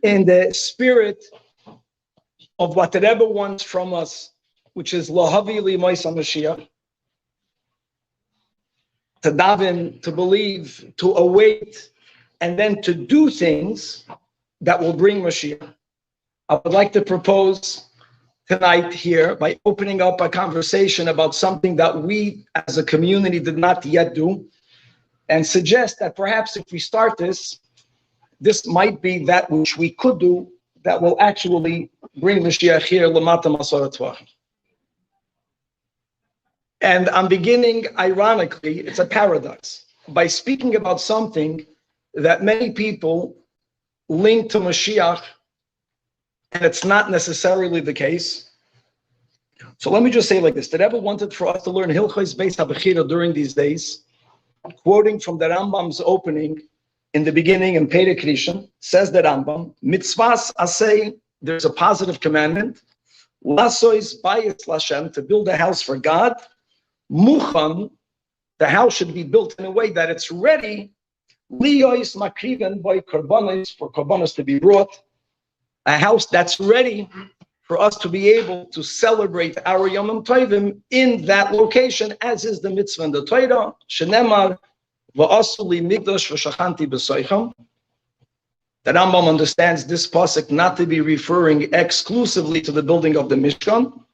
in the spirit of what the Rebbe wants from us, which is Lahavi L'Mois HaMashiach, to daven, to believe, to await, and then to do things that will bring Mashiach. I would like to propose tonight here by opening up a conversation about something that we as a community did not yet do, and suggest that perhaps if we start this might be that which we could do that will actually bring Mashiach here, Lamata Masorat Tvachim. And I'm beginning, ironically, it's a paradox, by speaking about something that many people link to Mashiach, and it's not necessarily the case. So let me just say like this. The Rebbe wanted for us to learn Hilchos Beis HaBechira during these days, quoting from the Rambam's opening in the beginning in Perek Rishon, says the Rambam, Mitzvahs asay, there's a positive commandment, Lasois bayis Lashem, to build a house for God, Muchan, the house should be built in a way that it's ready, Liois makriven by korbanos, for korbanos to be brought, a house that's ready for us to be able to celebrate our Yom Tovim in that location, as is the mitzvah in the Torah, Shenemar, Va'asu li Mikdash v'shachanti b'soicham. The Rambam understands this pasuk not to be referring exclusively to the building of the Mishkan,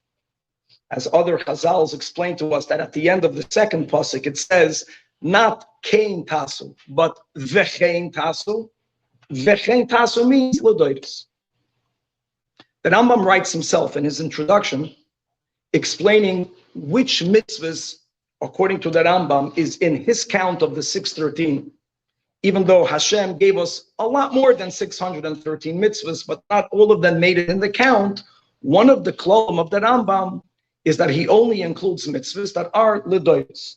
as other Chazals explain to us that at the end of the second pasuk it says not Kein Tasu, but Vechein Tasu. Vechein Tasu means L'doiris. The Rambam writes himself in his introduction, explaining which mitzvahs, according to the Rambam, is in his count of the 613. Even though Hashem gave us a lot more than 613 mitzvahs, but not all of them made it in the count, one of the klolim of the Rambam is that he only includes mitzvahs that are l'doiris.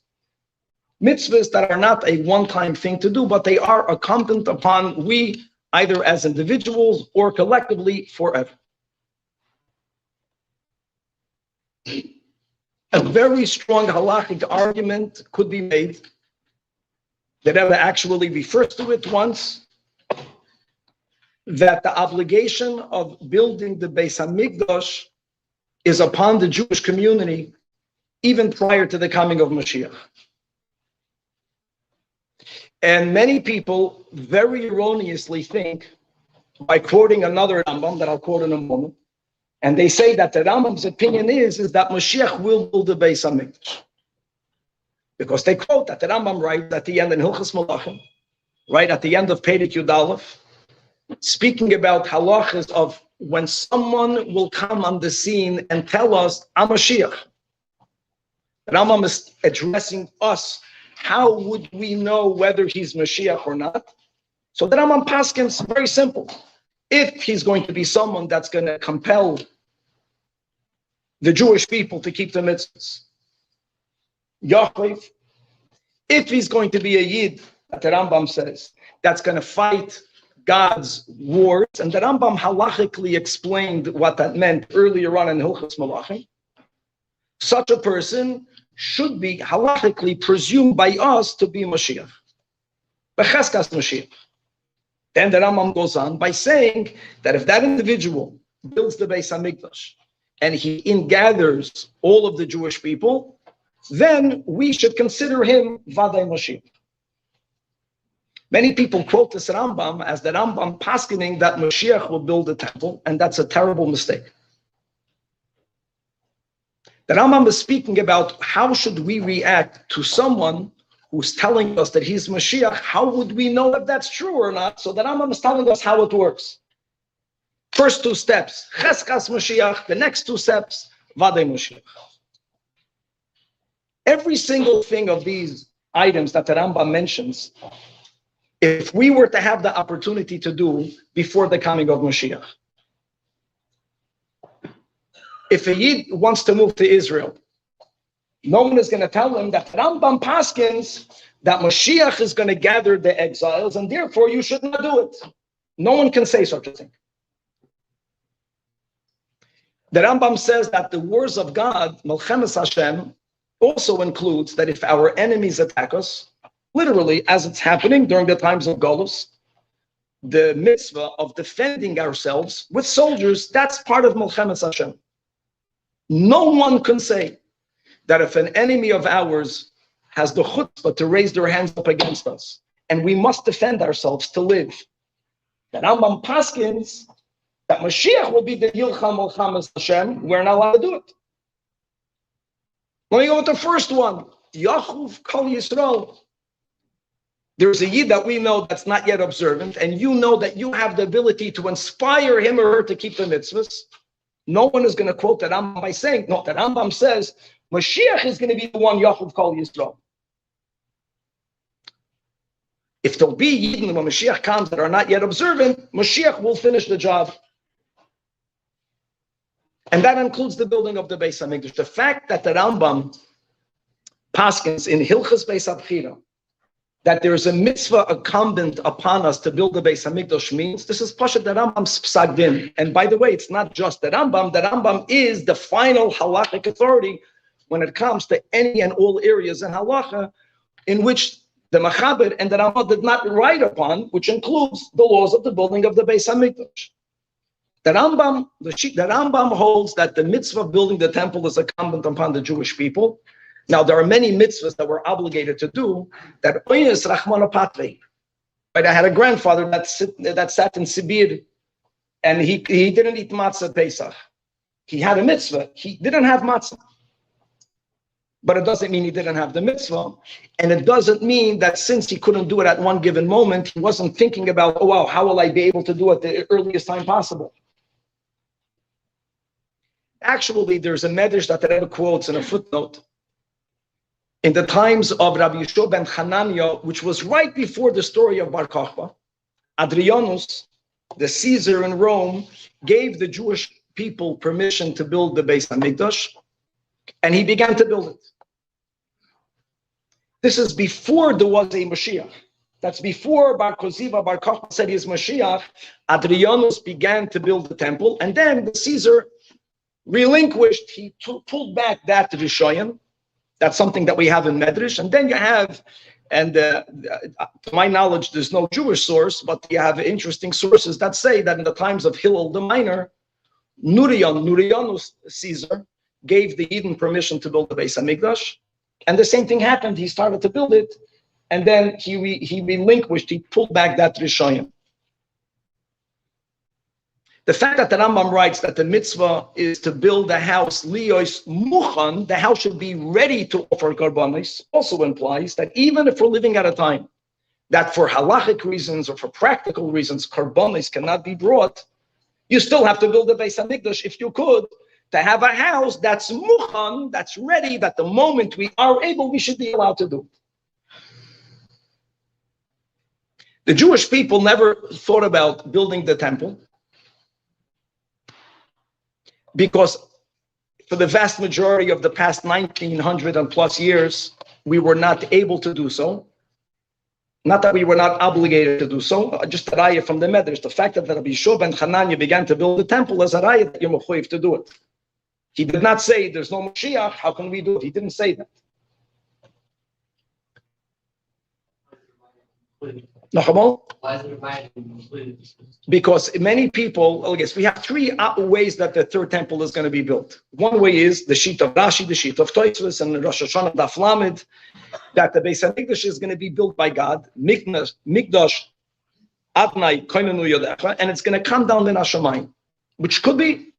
Mitzvahs that are not a one-time thing to do, but they are incumbent upon we, either as individuals or collectively, forever. A very strong halachic argument could be made, that Rebbe actually refers to it once, that the obligation of building the Beis HaMikdash is upon the Jewish community even prior to the coming of Mashiach. And many people very erroneously think, by quoting another Rambam that I'll quote in a moment, and they say that the Rambam's opinion is that Mashiach will build the Beis HaMikdash. Because they quote that the Rambam writes at the end in Hilchos Melachim, right at the end of Perek Yud Aleph, speaking about halachas of when someone will come on the scene and tell us, I'm Mashiach. The Rambam is addressing us. How would we know whether he's Mashiach or not? So the Rambam paskins very simple. If he's going to be someone that's going to compel the Jewish people to keep the mitzvahs, Yaakov, if he's going to be a Yid, that the Rambam says, that's going to fight God's wars, and the Rambam halachically explained what that meant earlier on in Hilchos Melachim, such a person should be halachically presumed by us to be Mashiach. Becheskas Mashiach. Then the Rambam goes on by saying that if that individual builds the Beis HaMikdash and he ingathers all of the Jewish people, then we should consider him Vadai Mashiach. Many people quote this Rambam as the Rambam paskening that Mashiach will build a temple, and that's a terrible mistake. The Rambam is speaking about how should we react to someone who's telling us that he's Mashiach. How would we know if that's true or not? So the Rambam is telling us how it works. First two steps, Cheskas Mashiach. The next two steps, Vadei Mashiach. Every single thing of these items that the Rambam mentions, if we were to have the opportunity to do before the coming of Mashiach. If a Yid wants to move to Israel, no one is going to tell him that Rambam paskins that Mashiach is going to gather the exiles and therefore you should not do it. No one can say such a thing. The Rambam says that the wars of God, Milchemes Hashem, also includes that if our enemies attack us, literally as it's happening during the times of Golus, the mitzvah of defending ourselves with soldiers, that's part of Milchemes Hashem. No one can say that if an enemy of ours has the chutzpah to raise their hands up against us, and we must defend ourselves to live, that Rambam paskins that Mashiach will be the Yilcham Milchemes Hashem, we're not allowed to do it. Let me go with the first one. Yachuv Kol Yisrael. There's a Yid that we know that's not yet observant, and you know that you have the ability to inspire him or her to keep the mitzvahs. No one is going to quote that Rambam by saying, no, that Rambam says, Mashiach is going to be the one Yachuv Kol Yisrael. If there'll be Yidden when Mashiach comes that are not yet observant, Mashiach will finish the job. And that includes the building of the Beis HaMikdash. The fact that the Rambam paskins in Hilchas Beis HaBchira that there is a mitzvah incumbent upon us to build the Beis HaMikdash means this is Pashat the Rambam's Psak Din. And by the way, it's not just the Rambam. The Rambam is the final halachic authority when it comes to any and all areas in halacha in which the Mechaber and the Rambam did not write upon, which includes the laws of the building of the Beis HaMikdash. The Rambam holds that the mitzvah of building the temple is incumbent upon the Jewish people. Now, there are many mitzvahs that we're obligated to do that oines rachmana patri. Right? I had a grandfather that sat in Sibir, and he didn't eat matzah Pesach. He had a mitzvah. He didn't have matzah. But it doesn't mean he didn't have the mitzvah. And it doesn't mean that since he couldn't do it at one given moment, he wasn't thinking about, oh, wow, how will I be able to do it the earliest time possible? Actually, there's a medrash that the Rebbe quotes in a footnote. In the times of Rabbi Yeshua ben Hananiah, which was right before the story of Bar Kokhba, Adrianus, the Caesar in Rome, gave the Jewish people permission to build the Beis HaMikdash, and he began to build it. This is before there was a Mashiach. That's before Bar Koziva, Bar Kokhba said he is Mashiach. Adrianus began to build the temple, and then the Caesar relinquished, he pulled back that Rishoyim. That's something that we have in Medrash. And then you have, and to my knowledge, there's no Jewish source, but you have interesting sources that say that in the times of Hillel the Minor, Nurianus Caesar gave the Eden permission to build the Beis HaMikdash. And the same thing happened. He started to build it, and then he relinquished, he pulled back that Rishoyim. The fact that the Rambam writes that the mitzvah is to build a house, liyos muchan, the house should be ready to offer karbanis, also implies that even if we're living at a time that for halachic reasons or for practical reasons, karbanis cannot be brought, you still have to build a Beis HaMikdash, if you could, to have a house that's muchan, that's ready, that the moment we are able, we should be allowed to do. The Jewish people never thought about building the temple, because for the vast majority of the past 1900 and plus years, we were not able to do so. Not that we were not obligated to do so, just a raya from the Medrash. The fact that Rabbi Yeshua ben Hananiah began to build the temple as a raya that you're mechuyev to do it. He did not say, there's no Mashiach, how can we do it? He didn't say that. Because many people, I guess we have three ways that the third temple is going to be built. One way is the sheet of Rashi, the sheet of Tosfos, and Rosh Hashanah Daf Lamed, that the Beis HaMikdash is going to be built by God, Mikdash, Adnai, Koinenu Yodecha, and it's going to come down in Hashemayim, which could be.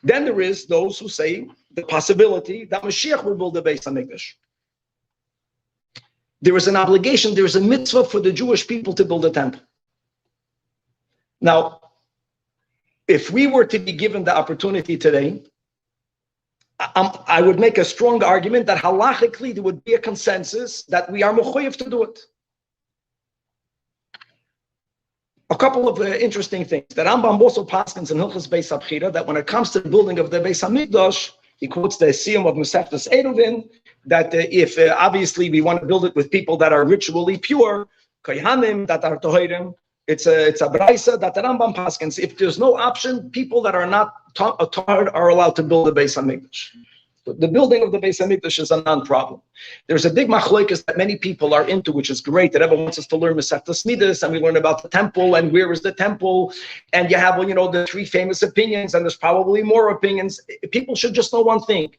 Then there is those who say the possibility that Mashiach will build the Beis HaMikdash. There is an obligation, there is a mitzvah for the Jewish people to build a temple. Now, if we were to be given the opportunity today, I would make a strong argument that halachically there would be a consensus that we are mechuyev to do it. A couple of interesting things. The Rambam also paskins in Hilchos Beis HaBchira that when it comes to the building of the Beis HaMikdash, he quotes the Siyum of Meseftas Eruvin, that if obviously we want to build it with people that are ritually pure, kohanim that are tohirim, it's a braisa that the Rambam paskins. If there's no option, people that are not tahor are allowed to build the Beis HaMikdash. The building of the Beis HaMikdash is a non-problem. There's a big machlokes that many people are into, which is great, that everyone wants us to learn Masechtas Midas, and we learn about the temple, and where is the temple, and you have, the three famous opinions, and there's probably more opinions. People should just know one thing.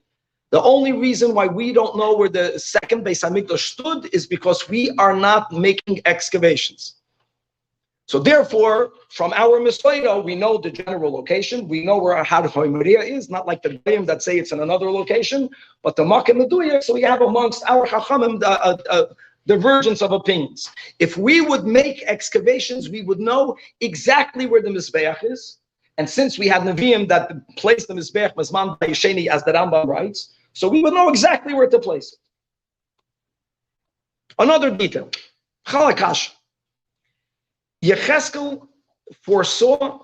The only reason why we don't know where the second Beis HaMikdash stood is because we are not making excavations. So therefore, from our Milvado, we know the general location. We know where HaNevuchim is, not like the Goyim that say it's in another location, but the Makim Meduya. So we have amongst our Chachamim divergence of opinions. If we would make excavations, we would know exactly where the Mizbeach is. And since we had Nevuchim that placed the Mizbeach Mazman Bayesheni, as the Rambam writes, so we would know exactly where to place it. Another detail, Chalakash. Yecheskel foresaw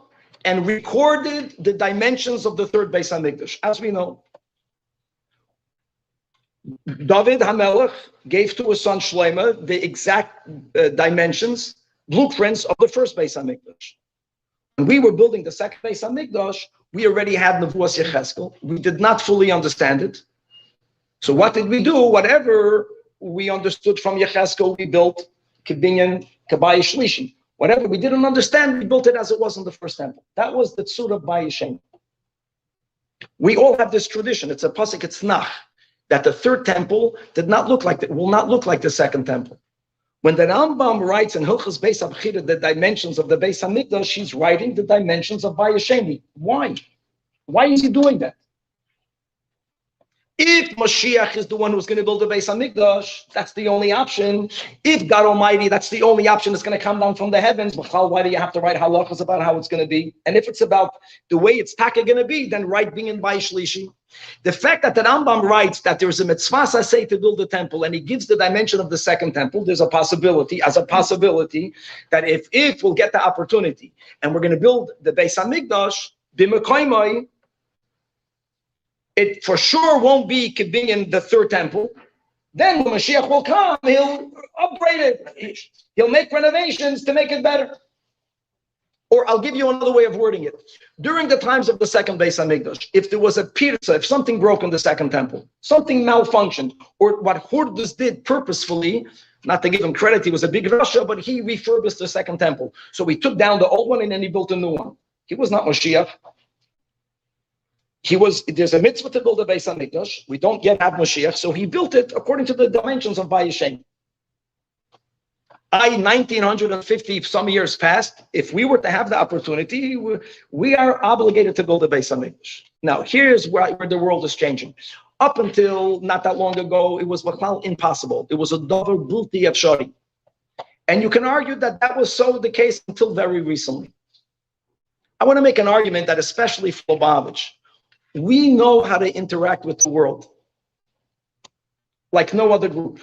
and recorded the dimensions of the third Beis HaMikdash. As we know, David HaMelech gave to his son Shlomo the exact dimensions, blueprints of the first Beis HaMikdash. When we were building the second Beis HaMikdash, we already had Nevuas Yecheskel. We did not fully understand it. So what did we do? Whatever we understood from Yecheskel, we built Kibinyan, Kabbalah, Shlishi. Whatever we didn't understand, we built it as it was in the first temple. That was the tzur of Bayis Shem. We all have this tradition. It's a pasuk, it's nach, that the third temple will not look like the second temple. When the Rambam writes in Hilchos Beis HaBechira the dimensions of the Beis HaMikdash, he's writing the dimensions of Bayis Shem. Why? Why is he doing that? If Mashiach is the one who's going to build the Beis HaMikdash, that's the only option. If God Almighty, that's the only option that's going to come down from the heavens, why do you have to write halachas about how it's going to be? And if it's about the way it's taka going to be, then write being in Bayis Shlishi. The fact that the Rambam writes that there's a mitzvah say to build the temple, and he gives the dimension of the second temple, there's a possibility that if we'll get the opportunity and we're going to build the Beis HaMikdash, b'mekoymai, it for sure won't be Kibinyan, the third temple. Then when Mashiach will come, he'll upgrade it. He'll make renovations to make it better. Or I'll give you another way of wording it. During the times of the second Beis HaMikdash, if there was a pirza, if something broke in the second temple, something malfunctioned, or what Hordus did purposefully, not to give him credit, he was a big Rasha, but he refurbished the second temple. So he took down the old one and then he built a new one. He was not Mashiach. There's a mitzvah to build a Beis HaMikdash. We don't yet have Mashiach, so he built it according to the dimensions of Bayis Shem. 1950 some years past, if we were to have the opportunity, we are obligated to build a Beis HaMikdash. Now, here's where the world is changing. Up until not that long ago, it was impossible. It was a davar bulti efshari. And you can argue that was so the case until very recently. I want to make an argument that especially for Lubavitcher, we know how to interact with the world like no other group.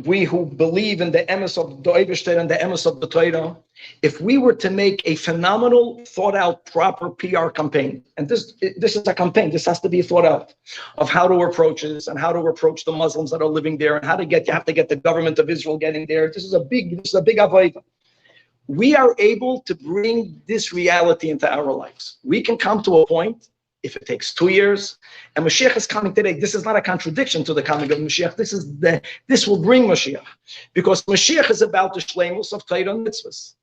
We who believe in the emes of the Eibishter and the emes of the Torah, if we were to make a phenomenal, thought-out, proper PR campaign, and this is a campaign, this has to be thought out, of how to approach this and how to approach the Muslims that are living there and you have to get the government of Israel getting there. This is a big avodah. We are able to bring this reality into our lives. We can come to a point, if it takes 2 years, and Mashiach is coming today. This is not a contradiction to the coming of Mashiach. This will bring Mashiach, because Mashiach is about the shleimus of Torah and mitzvahs.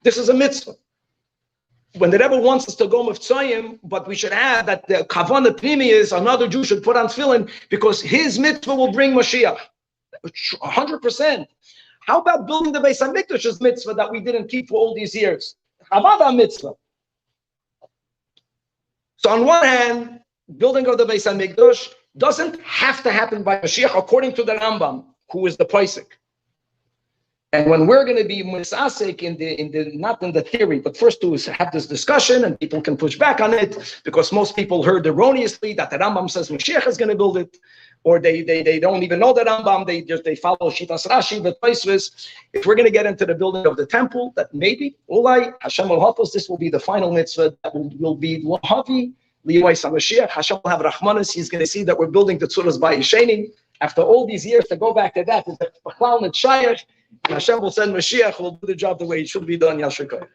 This is a mitzvah. When the Rebbe wants us to go mivtzayim, but we should add that the kavanah pnimi is another Jew should put on tefillin because his mitzvah will bring Mashiach. 100%. How about building the Beis HaMikdash's mitzvah that we didn't keep for all these years? Chabad mitzvah. So on one hand, building of the Beis HaMikdash doesn't have to happen by Mashiach according to the Rambam, who is the Paisik. And when we're going to be misasek not in the theory, but first to have this discussion, and people can push back on it, because most people heard erroneously that the Rambam says Mashiach is going to build it, or they don't even know the Rambam, they follow Shitas Rashi, the Tosfos. If we're going to get into the building of the temple, that maybe, Ulai, Hashem will help us, this will be the final mitzvah that will be Lahavi, Liyuais HaMashiach, Hashem will have Rahmanas, he's going to see that we're building the Tzuras Bayis Shem. After all these years, to go back to that, it's a Bachlal and Shayach, and Hashem will send Mashiach, will do the job the way it should be done, Yashar Koyach.